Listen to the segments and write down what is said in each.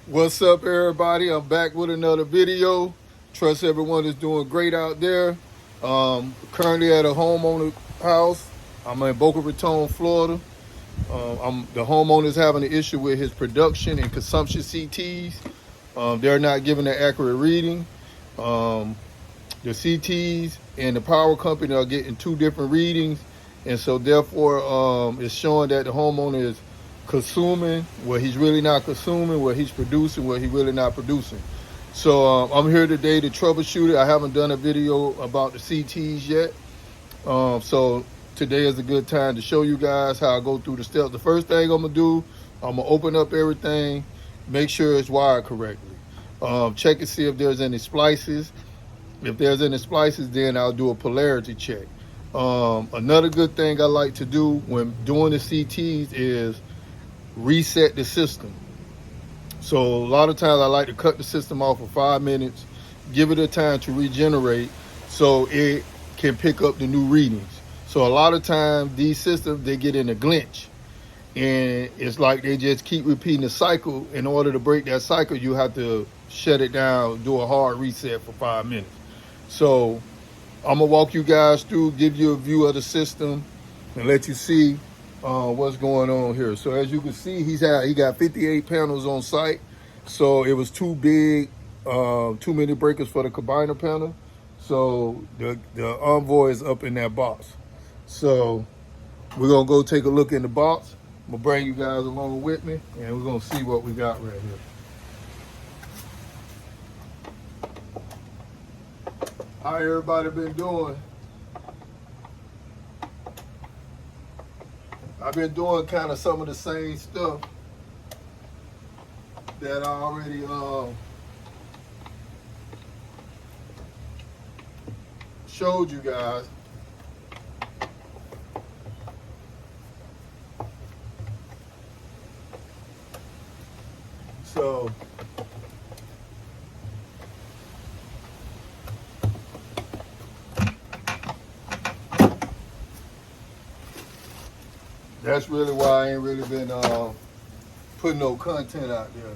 What's up, everybody? I'm back with another video. Trust everyone is doing great out there. Currently at a homeowner house. I'm in Boca Raton, Florida. The homeowner is having an issue with his production and consumption CTs. They're not giving an accurate reading. The CTs and the power company are getting two different readings, and so therefore it's showing that the homeowner is consuming what he's really not consuming, what he's producing, what he's really not producing. So I'm here today to troubleshoot it. I haven't done a video about the CTs yet, so today is a good time to show you guys how I go through the steps. The first thing I'm gonna do, I'm gonna open up everything, make sure it's wired correctly, check and see if there's any splices. If there's any splices, then I'll do a polarity check. Another good thing I like to do when doing the CTs is reset the system. So a lot of times I like to cut the system off for 5 minutes, give it a time to regenerate so it can pick up the new readings. So a lot of times these systems, they get in a glitch, and it's like they just keep repeating the cycle. In order to break that cycle, you have to shut it down, do a hard reset for 5 minutes. So I'm gonna walk you guys through, give you a view of the system, and let you see what's going on here. So as you can see, he got 58 panels on site. So it was too big, too many breakers for the combiner panel. So the Envoy is up in that box. So we're gonna go take a look in the box. I'm gonna bring you guys along with me, and we're gonna see what we got right here. How everybody been doing? I've been doing kind of some of the same stuff that I already showed you guys. So that's really why I ain't really been putting no content out there.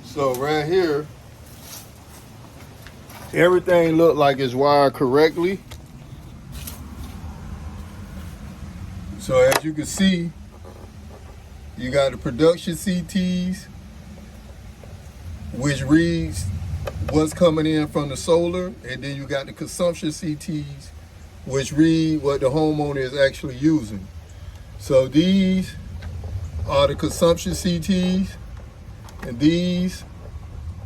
So right here, everything looked like it's wired correctly. So as you can see, you got the production CTs, which reads what's coming in from the solar, and then you got the consumption CTs, which read what the homeowner is actually using. So these are the consumption CTs, and these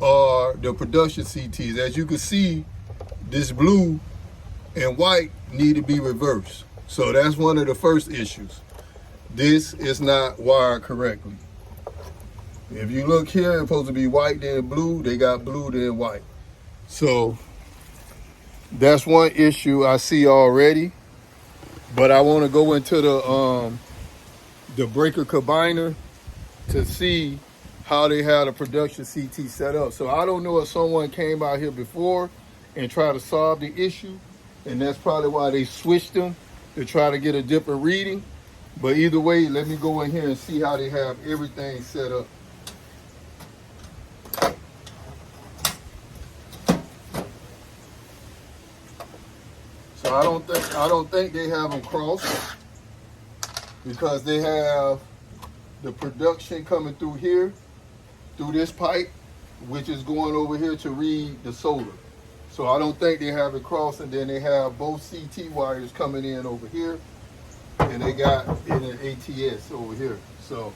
are the production CTs. As you can see, this blue and white need to be reversed. So that's one of the first issues. This is not wired correctly. If you look here, it's supposed to be white then blue. They got blue then white. So that's one issue I see already. But I want to go into the breaker combiner to see how they had a production CT set up. So I don't know if someone came out here before and tried to solve the issue, and that's probably why they switched them to try to get a different reading. But either way, let me go in here and see how they have everything set up. So I don't think they have them crossed, because they have the production coming through here, through this pipe, which is going over here to read the solar. So I don't think they have it crossed, and then they have both CT wires coming in over here, and they got in an ATS over here. So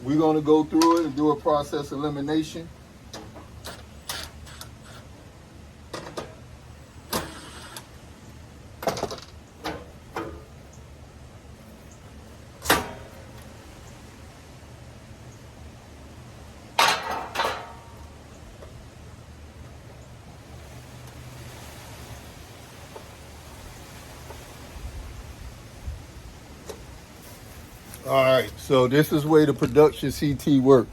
we're gonna go through it and do a process elimination. All right, so this is where the production CT works.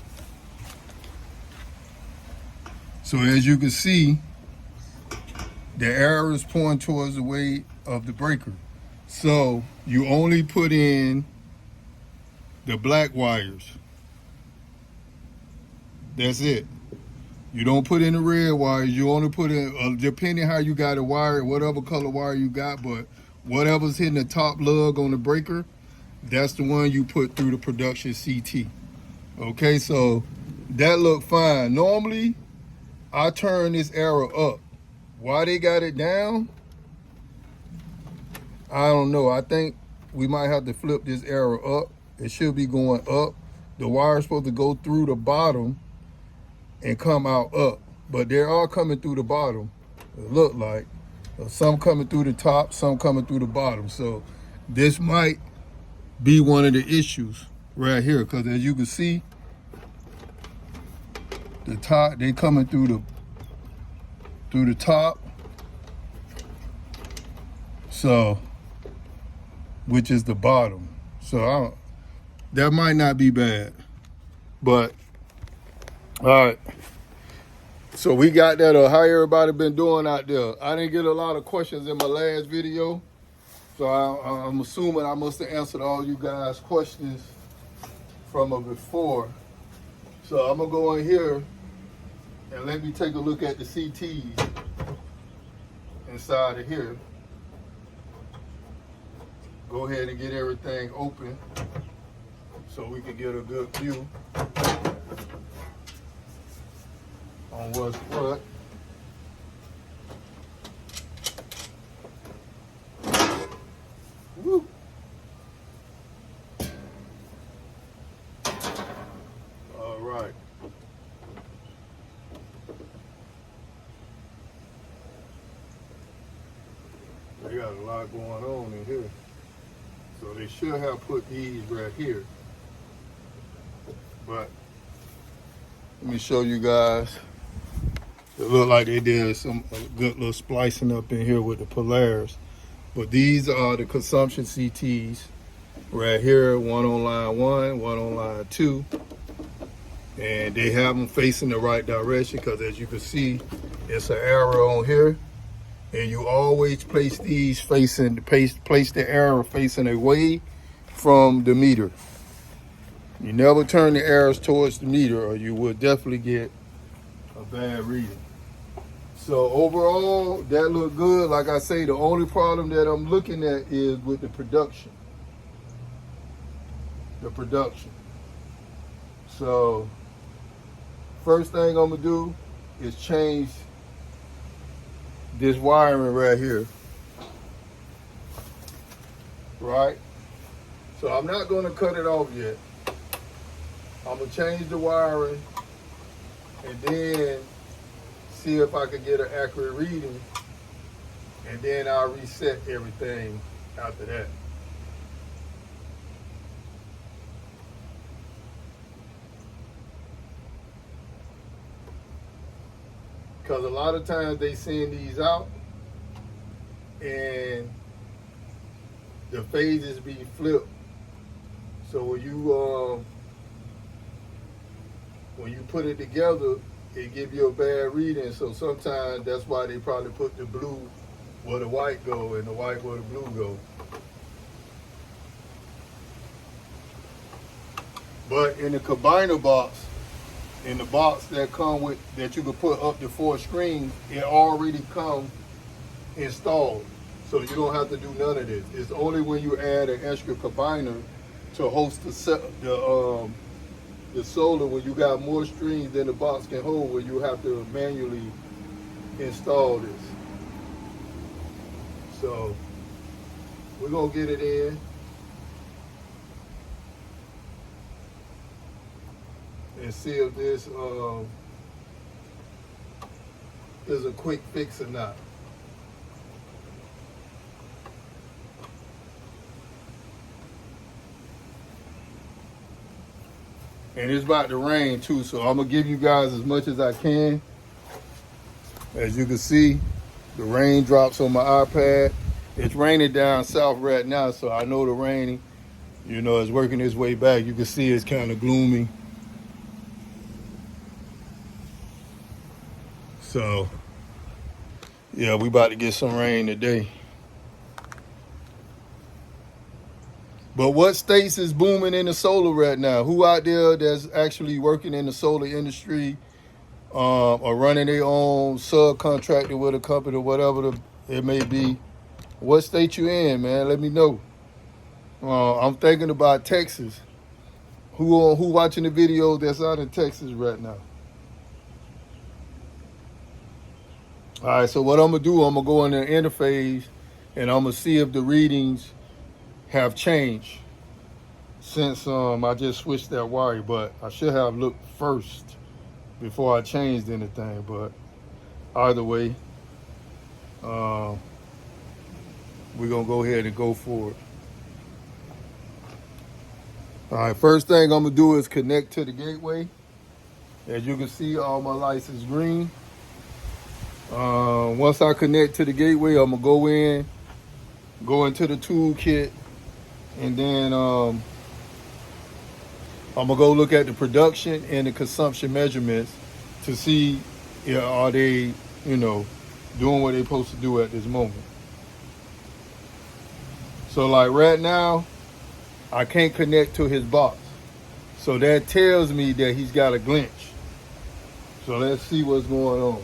So as you can see, the arrow is pointing towards the way of the breaker. So you only put in the black wires. That's it. You don't put in the red wires. You only put in, depending how you got it wired, whatever color wire you got, but whatever's hitting the top lug on the breaker, that's the one you put through the production CT. Okay, so that look fine. Normally, I turn this arrow up. Why they got it down? I don't know. I think we might have to flip this arrow up. It should be going up. The wire's supposed to go through the bottom and come out up, but they're all coming through the bottom. It look like some coming through the top, some coming through the bottom. So this might be one of the issues right here, because as you can see, the top, they coming through the top. So, which is the bottom. So that might not be bad, but all right. So we got that. How everybody been doing out there? I didn't get a lot of questions in my last video, so I'm assuming I must have answered all you guys' questions from before. So I'm gonna go in here and let me take a look at the CTs inside of here. Go ahead and get everything open so we can get a good view on what's what. Woo. All right. They got a lot going on in here. So they should have put these right here. But let me show you guys. It looked like they did some good little splicing up in here with the Polaris. But these are the consumption CTs right here, one on line 1, one on line 2. And they have them facing the right direction, because as you can see, it's an arrow on here. And you always place these facing, place the arrow facing away from the meter. You never turn the arrows towards the meter, or you will definitely get a bad reading. So overall, that looked good. Like I say, the only problem that I'm looking at is with the production. The production. So first thing I'm gonna do is change this wiring right here. Right? So I'm not gonna cut it off yet. I'm gonna change the wiring and then see if I can get an accurate reading, and then I'll reset everything after that. Because a lot of times they send these out and the phases be flipped. So when you put it together, it give you a bad reading. So sometimes that's why they probably put the blue where the white go and the white where the blue go. But in the combiner box, in the box that come with, that you can put up to 4 screens, it already comes installed. So you don't have to do none of this. It's only when you add an extra combiner to host the solar, when you got more strings than the box can hold, where you have to manually install this. So we're gonna get it in and see if this is a quick fix or not. And it's about to rain too, so I'm gonna give you guys as much as I can. As you can see, the raindrops on my iPad. It's raining down south right now, so I know the rain, is working its way back. You can see it's kind of gloomy. So yeah, we about to get some rain today. But what states is booming in the solar right now? Who out there that's actually working in the solar industry, or running their own subcontractor with a company or whatever it may be? What state you in, man? Let me know. I'm thinking about Texas. Who watching the video that's out in Texas right now? All right, so what I'm gonna do, I'm gonna go in the interface and I'm gonna see if the readings have changed since I just switched that wire. But I should have looked first before I changed anything. But either way, we're gonna go ahead and go for it. All right, first thing I'm gonna do is connect to the gateway. As you can see, all my lights is green. Once I connect to the gateway, I'm gonna go into the toolkit, and then I'm gonna go look at the production and the consumption measurements to see, are they, doing what they're supposed to do at this moment. So like right now, I can't connect to his box. So that tells me that he's got a glitch. So let's see what's going on.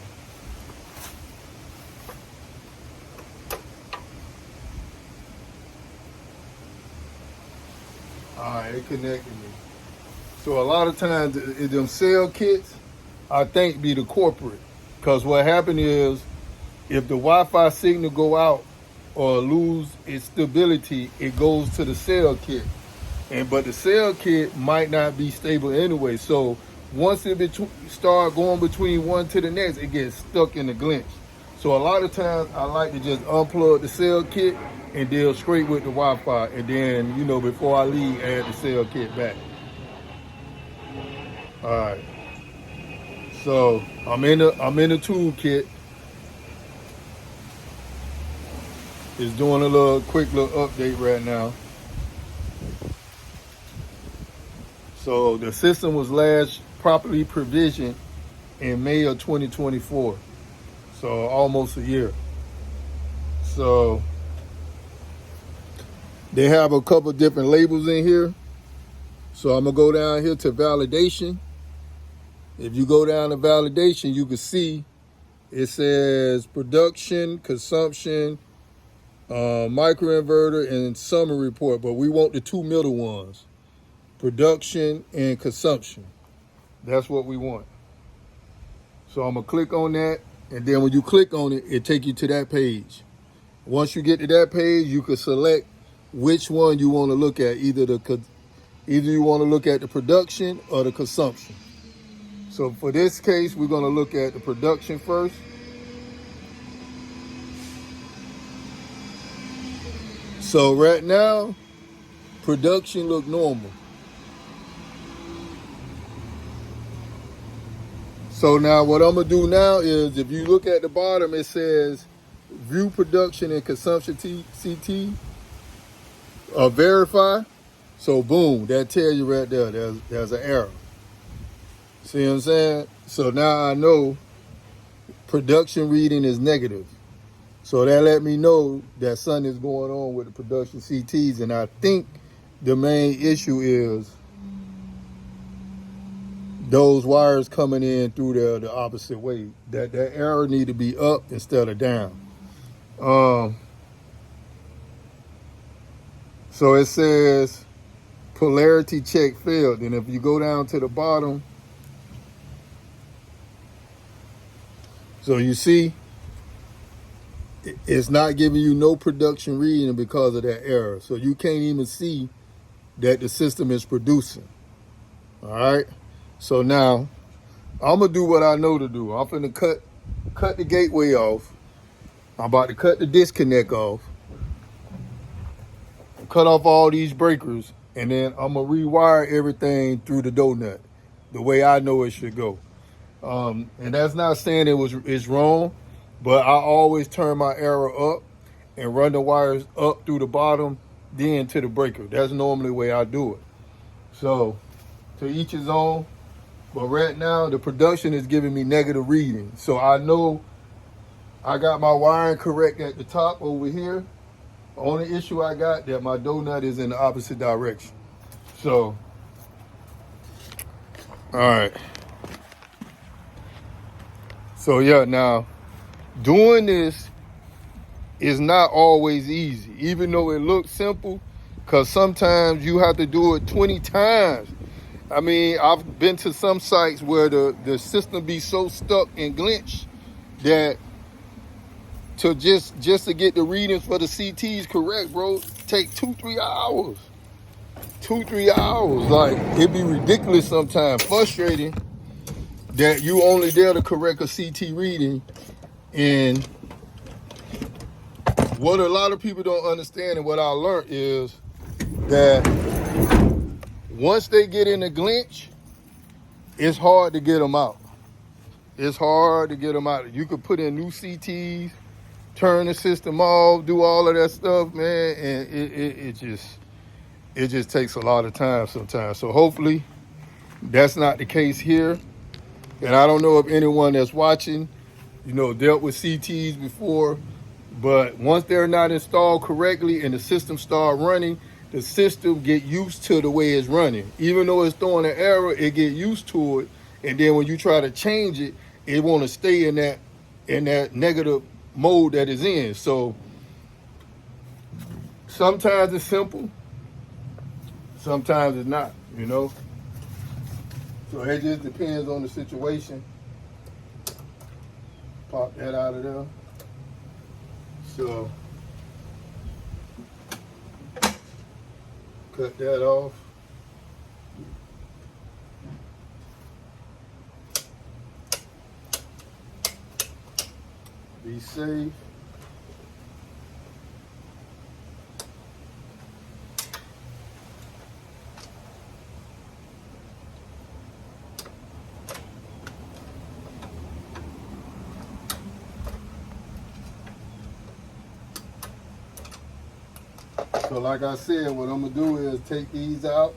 All right, it connected me. So a lot of times, them cell kits, I think, be the corporate. Because what happened is, if the Wi-Fi signal go out or lose its stability, it goes to the cell kit. But the cell kit might not be stable anyway. So once it start going between one to the next, it gets stuck in the glitch. So a lot of times I like to just unplug the cell kit and deal straight with the Wi-Fi. And then, before I leave, add the cell kit back. All right. So I'm in the toolkit. It's doing a quick little update right now. So the system was last properly provisioned in May of 2024. So almost a year. So they have a couple different labels in here. So I'm gonna go down here to validation. If you go down to validation, you can see it says production, consumption, microinverter, and summary report. But we want the two middle ones. Production and consumption. That's what we want. So I'm gonna click on that, and then when you click on it, it take you to that page. Once you get to that page, you can select which one you want to look at. Either you want to look at the production or the consumption. So for this case, we're gonna look at the production first. So right now, production look normal. So now what I'm gonna do now is, if you look at the bottom, it says view production and consumption CT verify. So boom, that tells you right there, there's an error. See what I'm saying? So now I know production reading is negative. So that let me know that something is going on with the production CTs, and I think the main issue is those wires coming in through the opposite way. That arrow need to be up instead of down. So it says polarity check failed. And if you go down to the bottom, so you see, it's not giving you no production reading because of that error. So you can't even see that the system is producing. All right. So now I'm gonna do what I know to do. I'm finna cut the gateway off. I'm about to cut the disconnect off. Cut off all these breakers, and then I'm gonna rewire everything through the donut, the way I know it should go. And that's not saying it's wrong, but I always turn my arrow up and run the wires up through the bottom, then to the breaker. That's normally the way I do it. So to each his own. But right now, the production is giving me negative reading. So I know I got my wiring correct at the top over here. The only issue I got that my donut is in the opposite direction. So, all right. So yeah, now doing this is not always easy, even though it looks simple, because sometimes you have to do it 20 times. I mean, I've been to some sites where the system be so stuck and glitched that to just to get the readings for the CTs correct, bro, take 2-3 hours. 2-3 hours. Like, it be ridiculous sometimes, frustrating that you only there to correct a CT reading. And what a lot of people don't understand and what I learned is that once they get in the glitch, it's hard to get them out. It's hard to get them out. You could put in new CTs, turn the system off, do all of that stuff, man, and it just takes a lot of time sometimes. So hopefully that's not the case here. And I don't know if anyone that's watching, dealt with CTs before, but once they're not installed correctly and the system start running, the system get used to the way it's running. Even though it's throwing an error, it get used to it. And then when you try to change it, it want to stay in that negative mode that it's in. So sometimes it's simple, sometimes it's not, So it just depends on the situation. Pop that out of there. So cut that off. Be safe. So like I said, what I'm gonna do is take these out.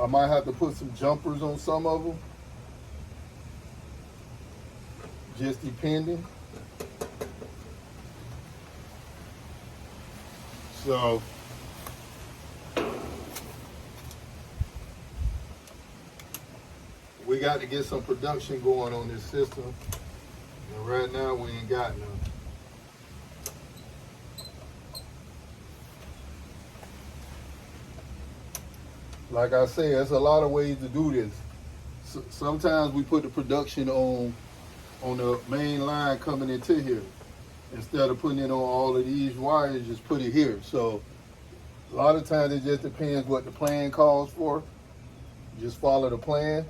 I might have to put some jumpers on some of them, just depending. So we got to get some production going on this system, and right now we ain't got none. Like I say, there's a lot of ways to do this. Sometimes we put the production on the main line coming into here. Instead of putting it on all of these wires, just put it here. So a lot of times it just depends what the plan calls for. Just follow the plan.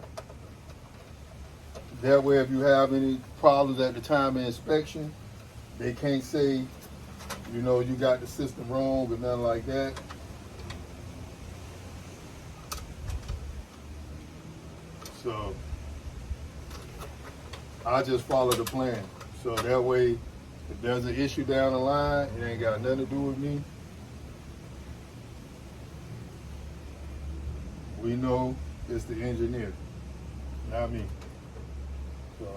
That way if you have any problems at the time of inspection, they can't say, you got the system wrong or nothing like that. So I just follow the plan. So that way, if there's an issue down the line, it ain't got nothing to do with me. We know it's the engineer, not me. So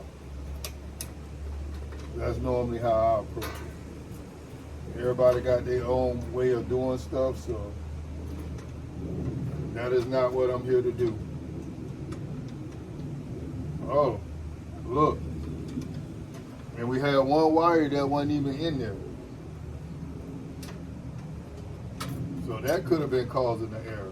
that's normally how I approach it. Everybody got their own way of doing stuff, so that is not what I'm here to do. Oh, look. And we had one wire that wasn't even in there. So that could have been causing the error.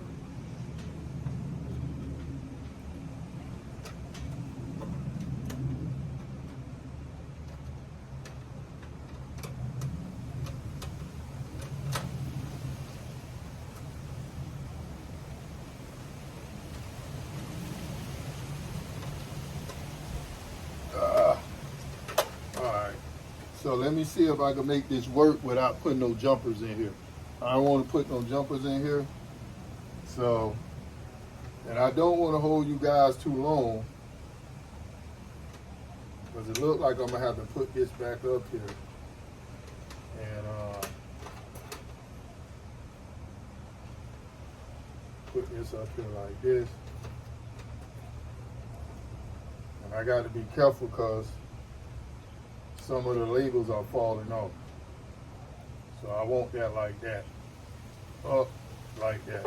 So let me see if I can make this work without putting no jumpers in here. I don't want to put no jumpers in here. So, and I don't want to hold you guys too long, because it looks like I'm going to have to put this back up here. And put this up here like this. I got to be careful because some of the labels are falling off. So I want that like that. Up like that.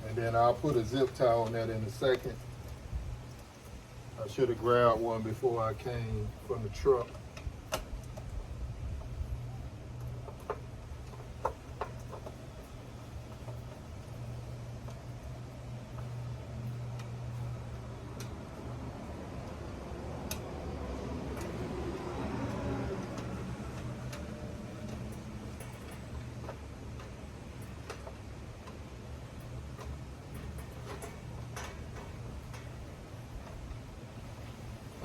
And then I'll put a zip tie on that in a second. I should have grabbed one before I came from the truck.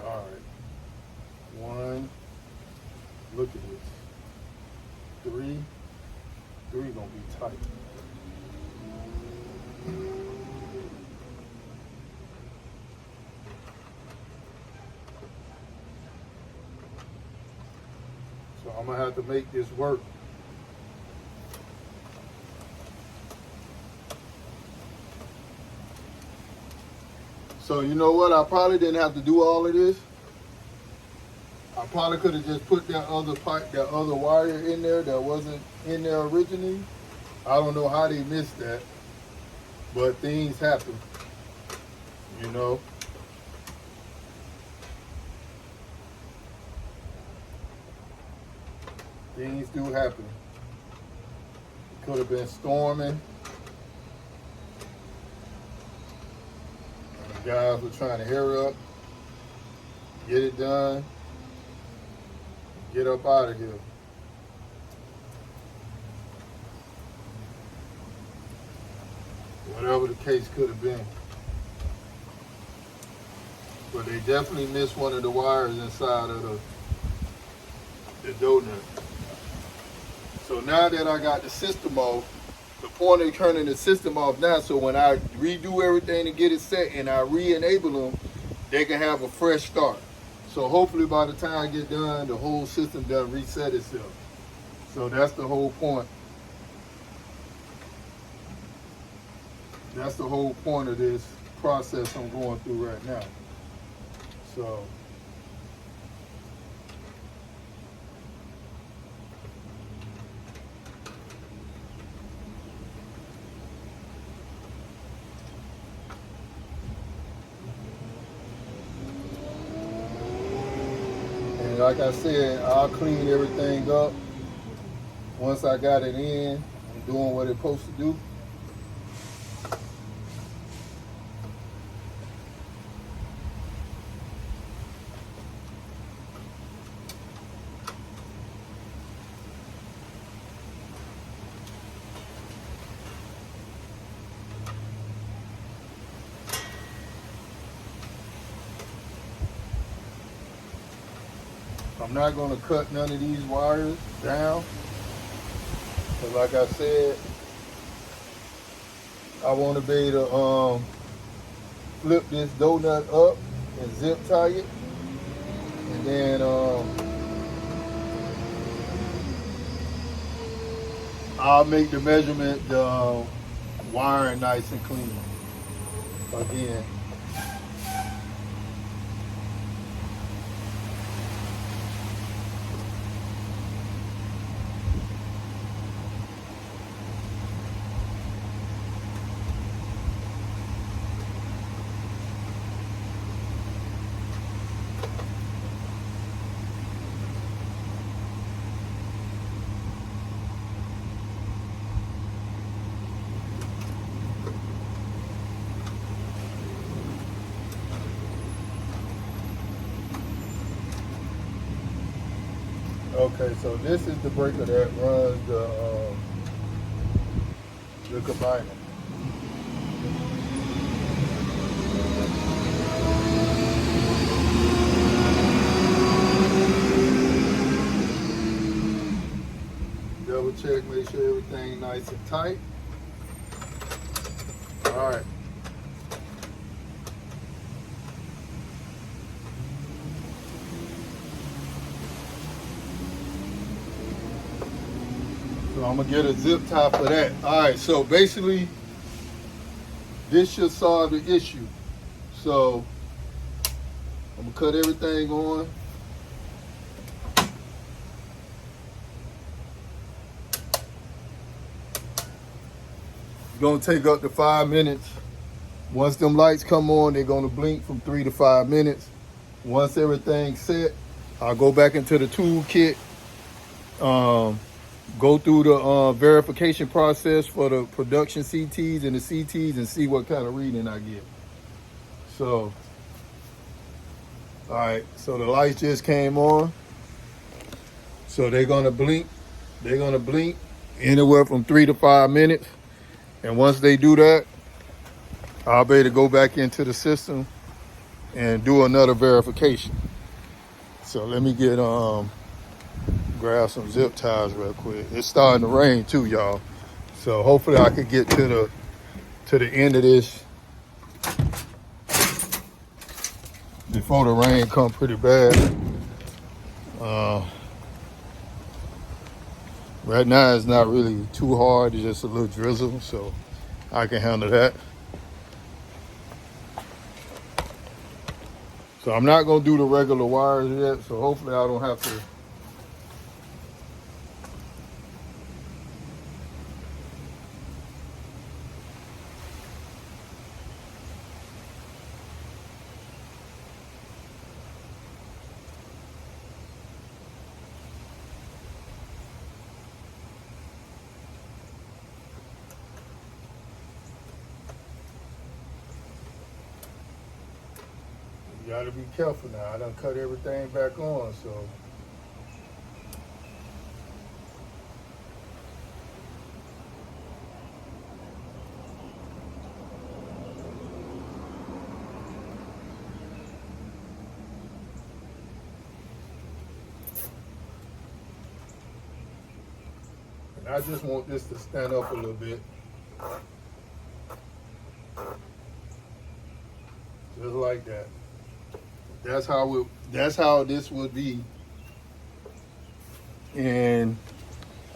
All right, one, look at this, three gonna be tight. So I'm gonna have to make this work. So you know what? I probably didn't have to do all of this. I probably could have just put that other pipe, that other wire in there that wasn't in there originally. I don't know how they missed that, but things happen, you know. Things do happen. It could have been storming. Guys were trying to hurry up, get it done, get up out of here. Whatever the case could have been. But they definitely missed one of the wires inside of the donut. So now that I got the system off, the point of turning the system off now, so when I redo everything to get it set and I re-enable them, they can have a fresh start. So hopefully by the time I get done, the whole system done reset itself. So that's the whole point. That's the whole point of this process I'm going through right now. So and like I said, I'll clean everything up once I got it in and doing what it's supposed to do. I'm not going to cut none of these wires down, because like I said, I want to be able to flip this donut up and zip tie it, and then I'll make the measurement, the wiring nice and clean again. Okay, so this is the breaker that runs the combiner. Double check, make sure everything nice and tight. All right. So I'm gonna get a zip tie for that. All right, so basically this should solve the issue. So I'm gonna cut everything on. It's gonna take up to 5 minutes. Once them lights come on, they're gonna blink from 3 to 5 minutes. Once everything's set, I'll go back into the toolkit, go through the verification process for the production CTs and the CTs and see what kind of reading I get. So, all right, so the lights just came on. So they're gonna blink. They're gonna blink anywhere from 3 to 5 minutes. And once they do that, I'll be able to go back into the system and do another verification. So let me get grab some zip ties real quick. It's starting to rain too, y'all. So hopefully I can get to the end of this before the rain come pretty bad. Right now it's not really too hard, it's just a little drizzle, so I can handle that. So I'm not gonna do the regular wires yet, so hopefully I don't have to. You gotta be careful now. I done cut everything back on, so. And I just want this to stand up a little bit. Just like that. That's how this would be in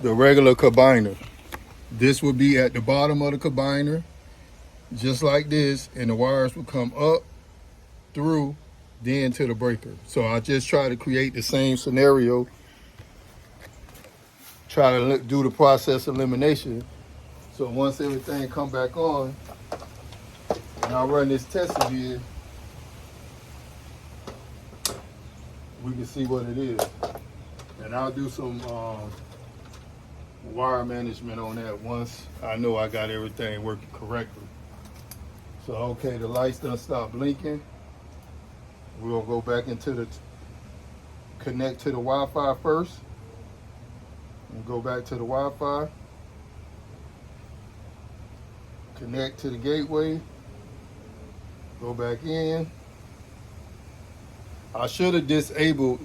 the regular combiner. This would be at the bottom of the combiner, just like this, and the wires would come up, through, then to the breaker. So I just try to create the same scenario, try to do the process elimination. So once everything come back on, and I run this test again, we can see what it is. And I'll do some wire management on that once I know I got everything working correctly. So, okay, the lights done stop blinking. We'll go back into the, connect to the Wi-Fi first. And go back to the Wi-Fi. Connect to the gateway. Go back in. I should have disabled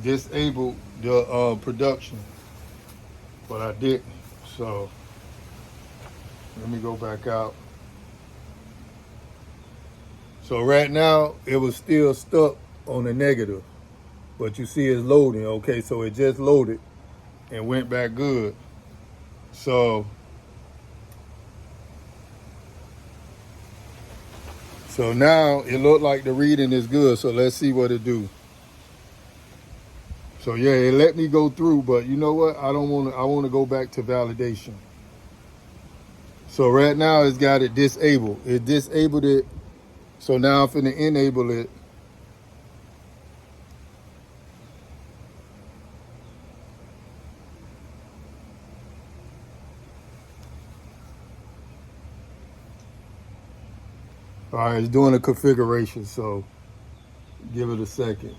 the production, but I didn't. So let me go back out. So right now it was still stuck on the negative, but you see it's loading. Okay, so it just loaded and went back good. So now it looked like the reading is good. So let's see what it do. So yeah, it let me go through, but you know what? I want to go back to validation. So right now it's got it disabled. It disabled it. So now I'm finna enable it. All right, it's doing a configuration, so give it a second.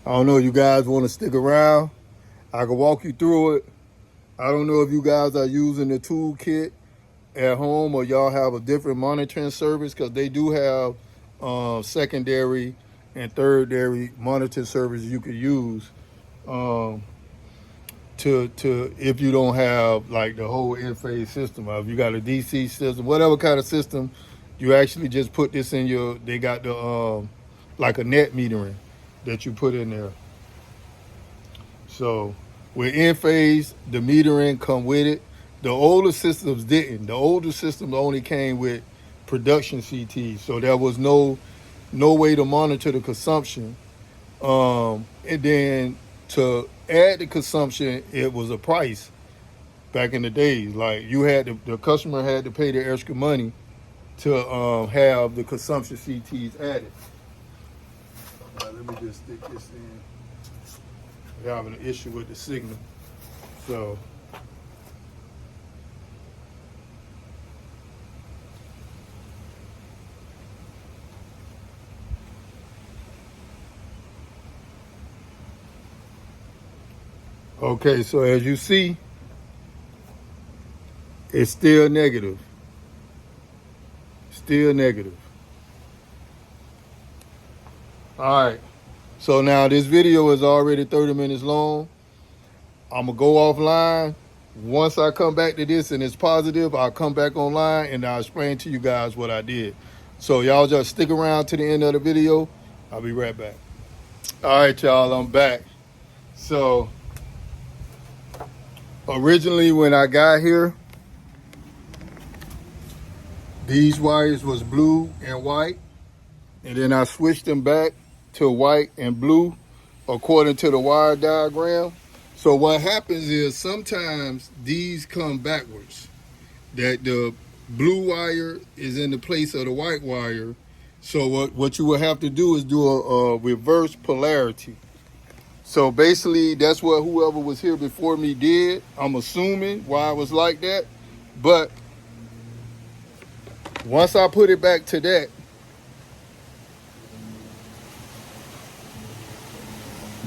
I don't know, you guys want to stick around? I can walk you through it. I don't know if you guys are using the toolkit at home or y'all have a different monitoring service, because they do have secondary and thirdary monitoring services you could use. To if you don't have like the whole in-phase system, if you got a DC system, whatever kind of system, you actually just put this in your, they got the like a net metering that you put in there. So with in-phase, the metering come with it. The older systems didn't. The older systems only came with production CTs, so there was no way to monitor the consumption. And then to add the consumption, it was a price back in the days. Like you had the customer had to pay the extra money to have the consumption CTs added. Let me just stick this in. We're having an issue with the signal. So okay, so as you see, it's still negative. Still negative. All right. So now this video is already 30 minutes long. I'm going to go offline. Once I come back to this and it's positive, I'll come back online and I'll explain to you guys what I did. So y'all just stick around to the end of the video. I'll be right back. All right, y'all, I'm back. So originally when I got here, these wires was blue and white. And then I switched them back to white and blue according to the wire diagram. So what happens is sometimes these come backwards. That the blue wire is in the place of the white wire. So what you will have to do is do a reverse polarity. So basically that's what whoever was here before me did. I'm assuming why it was like that. But once I put it back to that,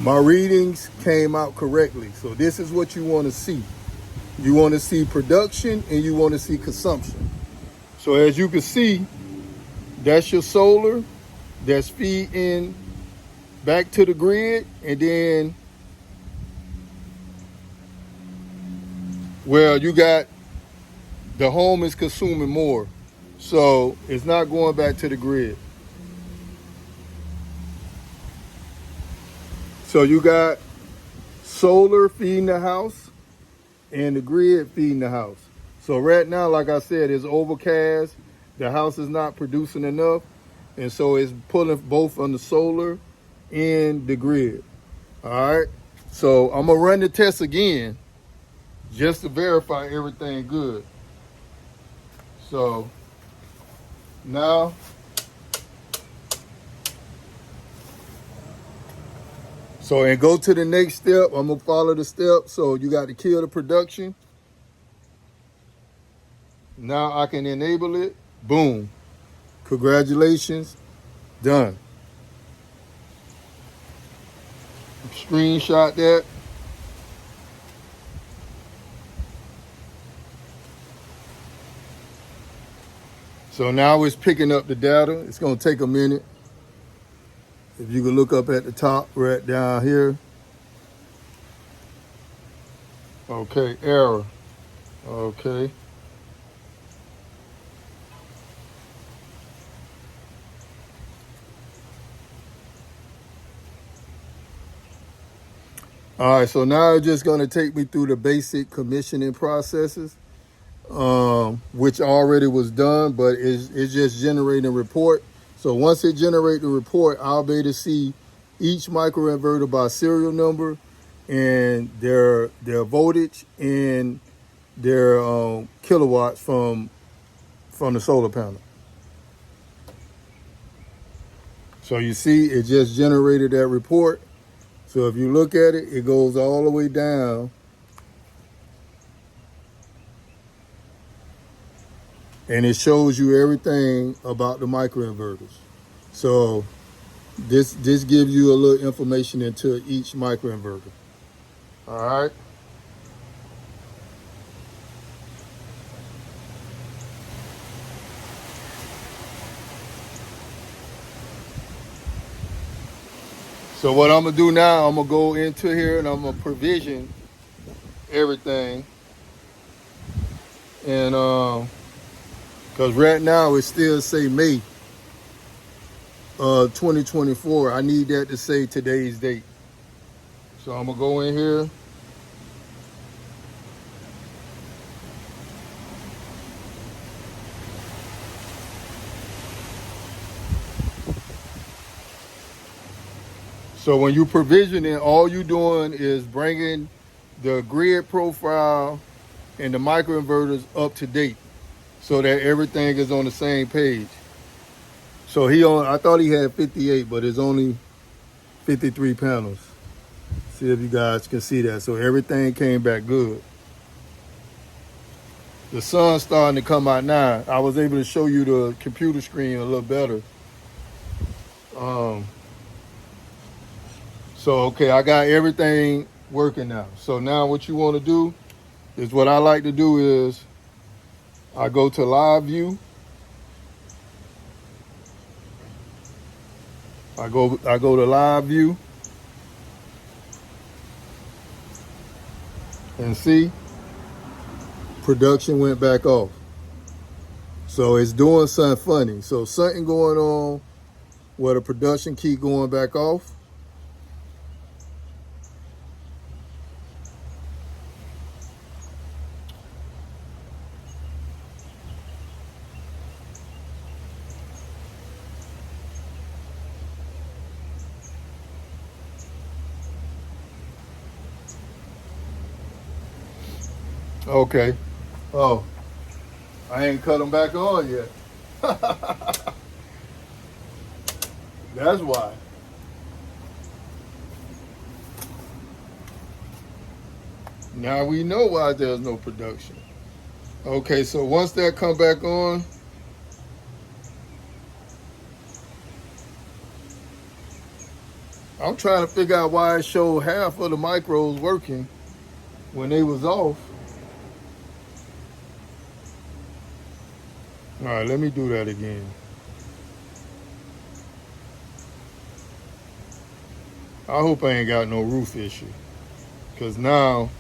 my readings came out correctly. So this is what you want to see. You want to see production and you want to see consumption. So as you can see, that's your solar that's feeding back to the grid. And then, well, you got the home is consuming more. So it's not going back to the grid. So you got solar feeding the house and the grid feeding the house. So right now, like I said, it's overcast. The house is not producing enough. And so it's pulling both on the solar and the grid. All right. So I'm going to run the test again just to verify everything good. So now, and go to the next step. I'm going to follow the steps. So you got to kill the production. Now I can enable it. Boom. Congratulations. Done. Screenshot that. So now it's picking up the data. It's going to take a minute. If you can look up at the top right down here. Okay, error. Okay. All right, so now it's just going to take me through the basic commissioning processes, which already was done, but it's just generating a report. So once it generates the report, I'll be able to see each microinverter by serial number and their voltage and their kilowatts from the solar panel. So you see, it just generated that report. So if you look at it, it goes all the way down. And it shows you everything about the microinverters. So this gives you a little information into each microinverter. All right. So what I'm gonna do now, I'm gonna go into here and I'm gonna provision everything. And because right now it still say May 2024. I need that to say today's date. So I'm gonna go in here. So when you provisioning, all you doing is bringing the grid profile and the microinverters up to date so that everything is on the same page. So I thought he had 58, but it's only 53 panels. See if you guys can see that. So everything came back good. The sun's starting to come out now. I was able to show you the computer screen a little better. So, okay, I got everything working now. So now what you want to do is what I like to do is I go to live view. I go to live view and see production went back off. So it's doing something funny. So something going on where the production keep going back off. Okay. Oh, I ain't cut them back on yet. That's why. Now we know why there's no production. Okay, so once that come back on, I'm trying to figure out why it showed half of the micros working when they was off. All right, let me do that again. I hope I ain't got no roof issue. Because now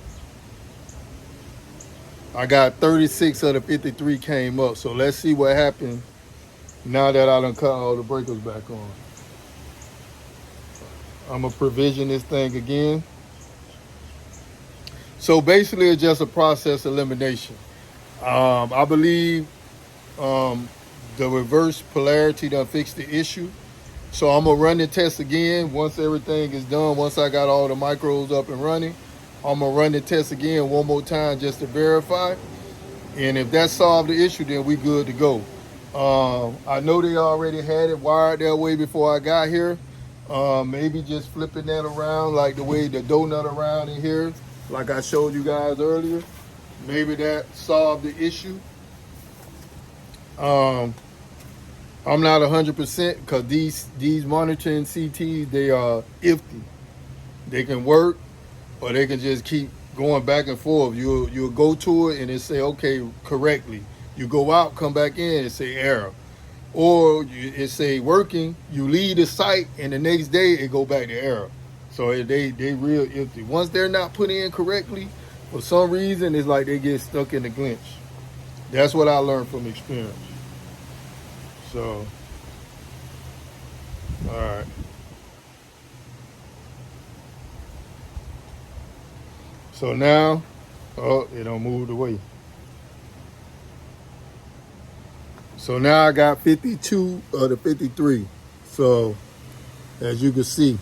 I got 36 of the 53 came up. So let's see what happened now that I done cut all the breakers back on. I'm going to provision this thing again. So basically it's just a process elimination. I believe the reverse polarity done fixed the issue. So I'm gonna run the test again once everything is done. Once I got all the micros up and running, I'm gonna run the test again one more time just to verify. And if that solved the issue, then we good to go. I know they already had it wired that way before I got here. Maybe just flipping that around like the way the donut around in here, like I showed you guys earlier. Maybe that solved the issue. I'm not 100% because these monitoring CTs, they are iffy. They can work or they can just keep going back and forth. You'll go to it and it say, okay, correctly. You go out, come back in and say error. Or it say working, you leave the site and the next day it go back to error. So they real iffy. Once they're not put in correctly, for some reason, it's like they get stuck in the glitch. That's what I learned from experience. So, all right. So now, oh, it don't move away. So now I got 52 of the 53. So, as you can see,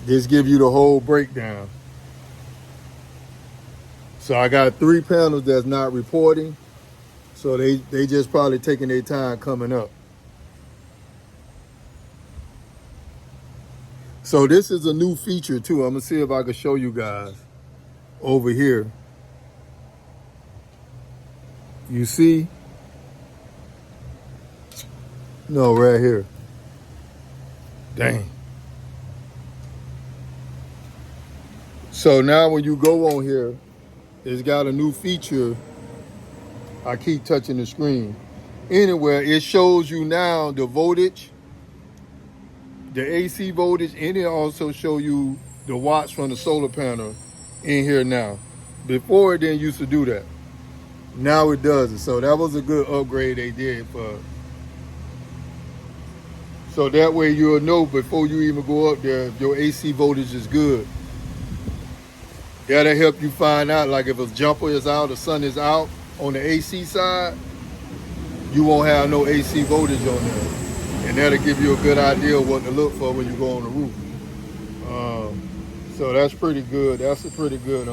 this gives you the whole breakdown. So I got 3 panels that's not reporting. So they just probably taking their time coming up. So this is a new feature too. I'm gonna see if I can show you guys over here. You see? No, right here. Dang. So now when you go on here, it's got a new feature. I keep touching the screen. Anywhere, it shows you now the voltage, the AC voltage, and it also show you the watts from the solar panel in here now. Before it didn't used to do that. Now it does it. So that was a good upgrade they did for. So that way you'll know before you even go up there if your AC voltage is good. That'll help you find out, like if a jumper is out, the sun is out on the AC side, you won't have no AC voltage on there. And that'll give you a good idea of what to look for when you go on the roof. So that's pretty good. That's a pretty good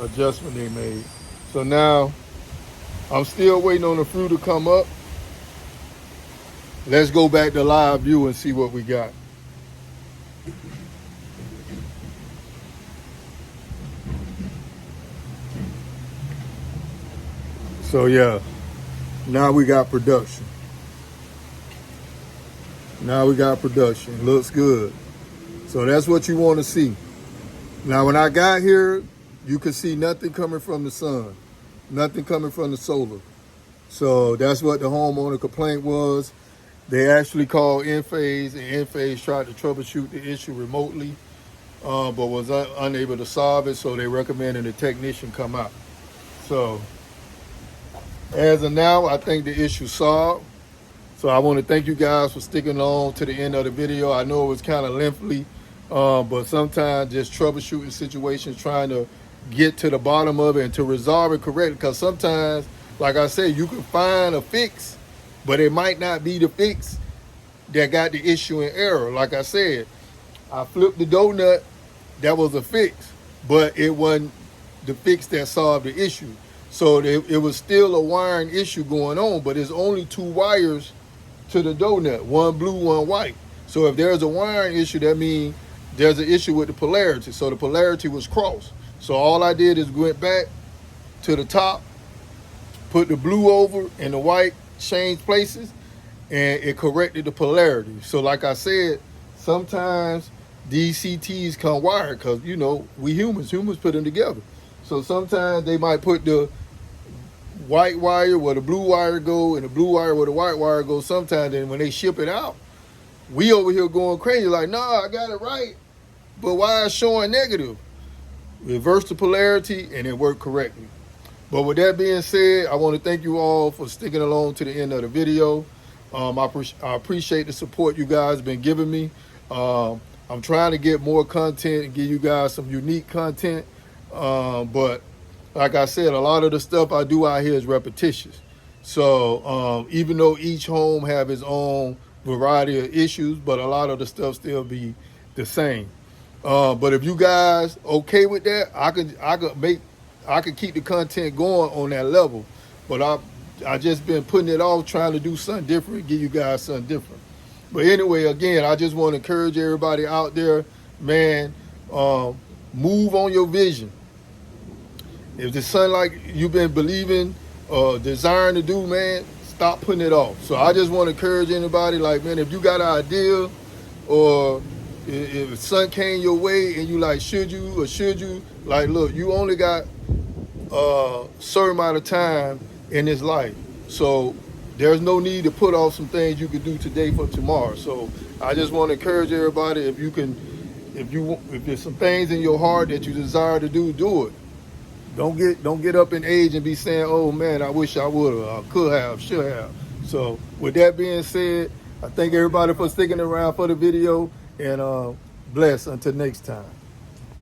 adjustment they made. So now I'm still waiting on the fruit to come up. Let's go back to live view and see what we got. So yeah, now we got production. Now we got production. Looks good. So that's what you want to see. Now when I got here, you could see nothing coming from the sun, nothing coming from the solar. So that's what the homeowner complaint was. They actually called Enphase, and Enphase tried to troubleshoot the issue remotely, but was unable to solve it. So they recommended a technician come out. So as of now, I think the issue solved. So I want to thank you guys for sticking on to the end of the video. I know it was kind of lengthy, but sometimes just troubleshooting situations, trying to get to the bottom of it and to resolve it correctly. Because sometimes, like I said, you can find a fix, but it might not be the fix that got the issue in error. Like I said, I flipped the donut, that was a fix, but it wasn't the fix that solved the issue. So it was still a wiring issue going on, but there's only 2 wires to the donut, one blue, one white. So if there's a wiring issue, that means there's an issue with the polarity. So the polarity was crossed. So all I did is went back to the top, put the blue over and the white changed places, and it corrected the polarity. So like I said, sometimes these CTs come wired because, you know, we humans put them together. So sometimes they might put the white wire where the blue wire go and the blue wire where the white wire goes. Sometimes then when they ship it out, we over here going crazy like, nah, I got it right, but why is showing negative? Reverse the polarity and it worked correctly. But with that being said, I want to thank you all for sticking along to the end of the video. I appreciate the support you guys been giving me. I'm trying to get more content and give you guys some unique content, but like I said, a lot of the stuff I do out here is repetitious. So even though each home have its own variety of issues, but a lot of the stuff still be the same. But if you guys okay with that, I could keep the content going on that level. But I just been putting it off, trying to do something different, give you guys something different. But anyway, again, I just want to encourage everybody out there, man, move on your vision. If there's something like you've been believing, desiring to do, man, stop putting it off. So I just want to encourage anybody, like, man, if you got an idea, or if something came your way and you like, should you, like, look, you only got a certain amount of time in this life. So there's no need to put off some things you could do today for tomorrow. So I just want to encourage everybody, if there's some things in your heart that you desire to do it. Don't get up in age and be saying, oh man, I wish I would have, I could have, should have. So with that being said, I thank everybody for sticking around for the video, and bless until next time.